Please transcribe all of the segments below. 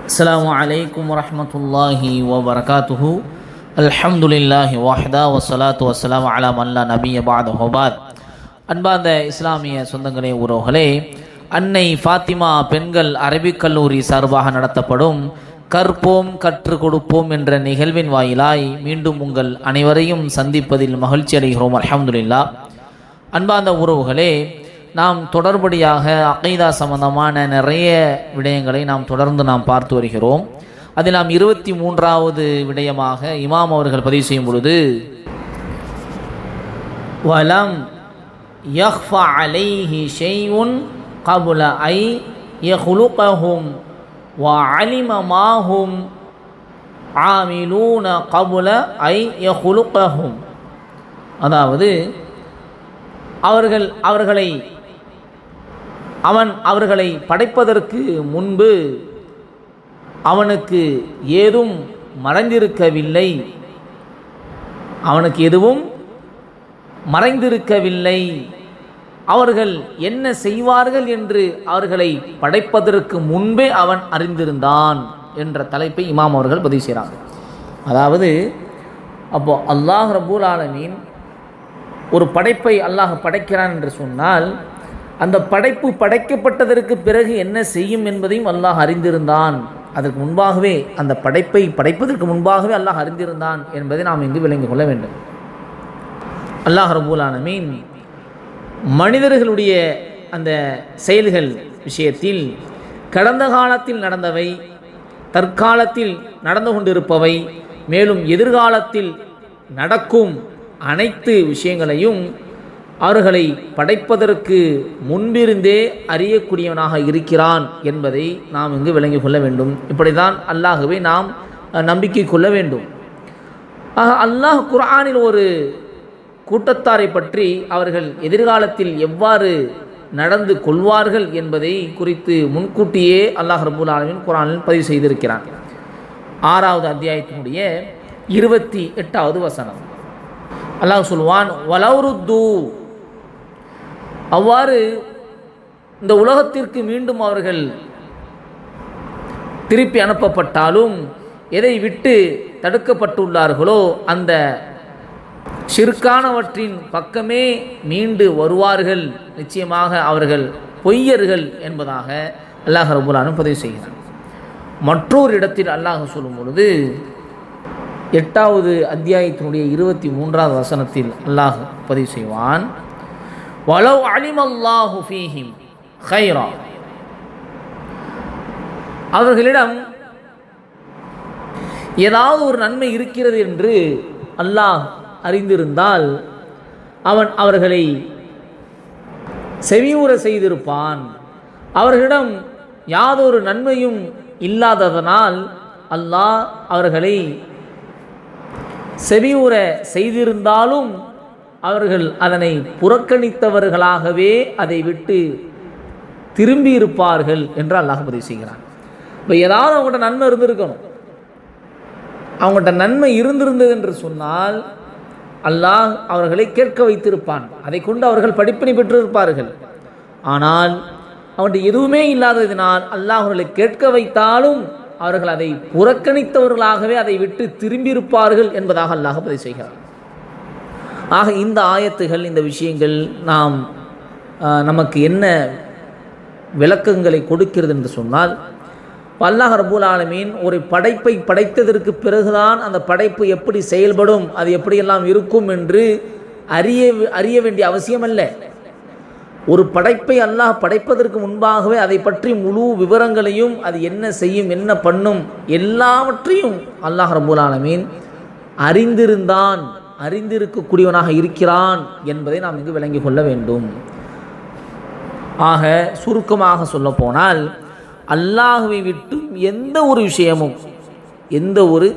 அஸ்ஸலாமு அலைக்கும் வரஹ்மத்துல்லாஹி வபரகாத்துஹு. அல்ஹம்துலில்லாஹி வஹ்தா வஸ்ஸலாத்து வஸ்ஸலாமு அலா மன் லா நபிய்ய பஅதஹு பாத். அன்பார்ந்த இஸ்லாமிய சொந்தங்களே, உறவுகளே, அன்னை ஃபாத்திமா பெண்கள் அரபிக் கல்லூரி சார்பாக நடத்தப்படும் கற்போம் கற்றுக் கொடுப்போம் என்ற நிகழ்வின் வாயிலாய் மீண்டும் உங்கள் அனைவரையும் சந்திப்பதில் மகிழ்ச்சி அடைகிறோம். அல்ஹம்துலில்லாஹ். அன்பார்ந்த உறவுகளே, நாம் தொடர்படியாக அகீதா சம்பந்தமான நிறைய விடயங்களை தொடர்ந்து பார்த்து வருகிறோம். அதில் நாம் 23வது விடயமாக இமாம் அவர்கள் பதிவு செய்யும் பொழுது, வலம் யஹ்ஃபா அலைஹி ஷைஉன் கப்ல ஐ யஹ்லுகஹும் வ அலிம மாஹும் ஆமிலூன கப்ல ஐ யஹ்லுகஹும். அதாவது அவர்களை படைப்பதற்கு முன்பு அவனுக்கு ஏதும் மறைந்திருக்கவில்லை, அவர்கள் என்ன செய்வார்கள் என்று அவர்களை படைப்பதற்கு முன்பே அவன் அறிந்திருந்தான் என்ற தலைப்பை இமாம் அவர்கள் பதிவு செய்கிறாங்க. அதாவது அப்போ அல்லாஹ் ரப்பூல் ஆலமீன் ஒரு படைப்பை அல்லாஹ் படைக்கிறான் என்று சொன்னால், அந்த படைப்பு படைக்கப்பட்டதற்கு பிறகு என்ன செய்யும் என்பதையும் அல்லாஹ் அறிந்திருந்தான். அதற்கு முன்பாகவே, அந்த படைப்பை படைப்பதற்கு முன்பாகவே அல்லாஹ் அறிந்திருந்தான் என்பதை நாம் இங்கு விளங்கிக் கொள்ள வேண்டும். அல்லாஹ் ரப்பூல் ஆலமீன் மனிதர்களுடைய அந்த செயல்கள் விஷயத்தில் கடந்த காலத்தில் நடந்தவை, தற்காலத்தில் நடந்து கொண்டிருப்பவை, மேலும் எதிர்காலத்தில் நடக்கும் அனைத்து விஷயங்களையும் அவர்களை படைப்பதற்கு முன்பிருந்தே அறியக்கூடியவனாக இருக்கிறான் என்பதை நாம் இங்கு விளங்கிக் கொள்ள வேண்டும். இப்படிதான் அல்லாஹ்வை நாம் நம்பிக்கை கொள்ள வேண்டும். அல்லாஹ் குர்ஆனில் ஒரு கூட்டத்தாரை பற்றி அவர்கள் எதிர்காலத்தில் எவ்வாறு நடந்து கொள்வார்கள் என்பதை குறித்து முன்கூட்டியே அல்லாஹ் ரப்பூல் ஆலமீன் குர்ஆனில் பதிவு செய்திருக்கிறான். 6வது அத்தியாயத்தினுடைய 28வது வசனம் அல்லாஹ் சொல்வான், வலௌருத்து, அவ்வாறு இந்த உலகத்திற்கு மீண்டும் அவர்கள் திருப்பி அனுப்பப்பட்டாலும் எதை விட்டு தடுக்கப்பட்டுள்ளார்களோ அந்த ஷிர்கானவற்றின் பக்கமே மீண்டு வருவார்கள், நிச்சயமாக அவர்கள் பொய்யர்கள் என்பதாக அல்லாஹ் ரப்பூல் ஆலமீன் பதிவு செய்கிறான். மற்றொரு இடத்தில் அல்லாஹ் சொல்லும் பொழுது 8வது அத்தியாயத்தினுடைய 23வது வசனத்தில் அல்லாஹ் பதிவு செய்வான், வலவ் அலிமல்லாஹு ஃபீஹிம் கைரா, அவர்களிடம் ஏதாவது ஒரு நன்மை இருக்கிறது என்று அல்லாஹ் அறிந்திருந்தால் அவன் அவர்களை செவியுற செய்திருப்பான். அவர்களிடம் யாதொரு நன்மையும் இல்லாததனால் அல்லாஹ் அவர்களை செவியுற செய்திருந்தாலும் அவர்கள் அதனை புறக்கணித்தவர்களாகவே அதை விட்டு திரும்பி இருப்பார்கள் என்று அல்லாஹ் பதிவு செய்கிறான். இப்போ ஏதாவது அவங்கள்ட்ட நன்மை இருந்திருக்கணும். அவங்கள்ட்ட நன்மை இருந்திருந்தது என்று சொன்னால் அல்லாஹ் அவர்களை கேட்க வைத்திருப்பான், அதை கொண்டு அவர்கள் படிப்பினை பெற்றிருப்பார்கள். ஆனால் அவங்கள்ட்ட எதுவுமே இல்லாததினால் அல்லாஹ் அவர்களை கேட்க வைத்தாலும் அவர்கள் அதை புறக்கணித்தவர்களாகவே அதை விட்டு திரும்பியிருப்பார்கள் என்பதாக அல்லாஹ் பதிவு செய்கிறார். ஆக இந்த ஆயத்துகள், இந்த விஷயங்கள் நமக்கு என்ன விளக்கங்களை கொடுக்கிறது என்று சொன்னால், அல்லாஹ் ரப்பூல் ஆலமீன் ஒரு படைப்பை படைத்ததற்கு பிறகுதான் அந்த படைப்பு எப்படி செயல்படும், அது எப்படியெல்லாம் இருக்கும் என்று அறிய வேண்டிய அவசியம் அல்ல. ஒரு படைப்பை அல்லாஹ் படைப்பதற்கு முன்பாகவே அதை பற்றி முழு விவரங்களையும், அது என்ன செய்யும், என்ன பண்ணும், எல்லாவற்றையும் அல்லாஹ் ரப்பூல் ஆலமீன் அறிந்திருக்கக்கூடியவனாக இருக்கிறான் என்பதை நாம் இங்கு விளங்கிக் கொள்ள வேண்டும். ஆக சுருக்கமாக சொல்ல போனால், அல்லாஹ்வை விட்டு எந்த ஒரு விஷயமும், எந்த ஒரு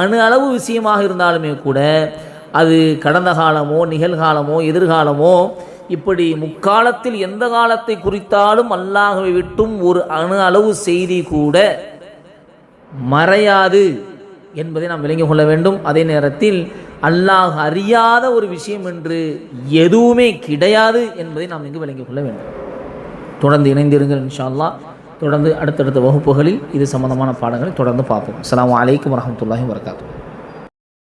அணு அளவு விஷயமாக இருந்தாலுமே கூட, அது கடந்த காலமோ நிகழ்காலமோ எதிர்காலமோ, இப்படி முக்காலத்தில் எந்த காலத்தை குறித்தாலும் அல்லாஹ்வை விட்டும் ஒரு அணு அளவு செய்தி கூட மறையாது என்பதை நாம் விளங்கிக் கொள்ள வேண்டும். அதே நேரத்தில் அல்லாஹ் அறியாத ஒரு விஷயம் என்று எதுவுமே கிடையாது என்பதை நாம் இங்கு விளங்கிக் கொள்ள வேண்டும். தொடர்ந்து இணைந்திருங்கள் இன்ஷா அல்லாஹ். தொடர்ந்து அடுத்தடுத்த வகுப்புகளில் இது சம்பந்தமான பாடங்களை தொடர்ந்து பார்ப்போம். அஸ்ஸலாமு அலைக்கும் வரஹ்மத்துல்லாஹி வபரகாத்துஹு.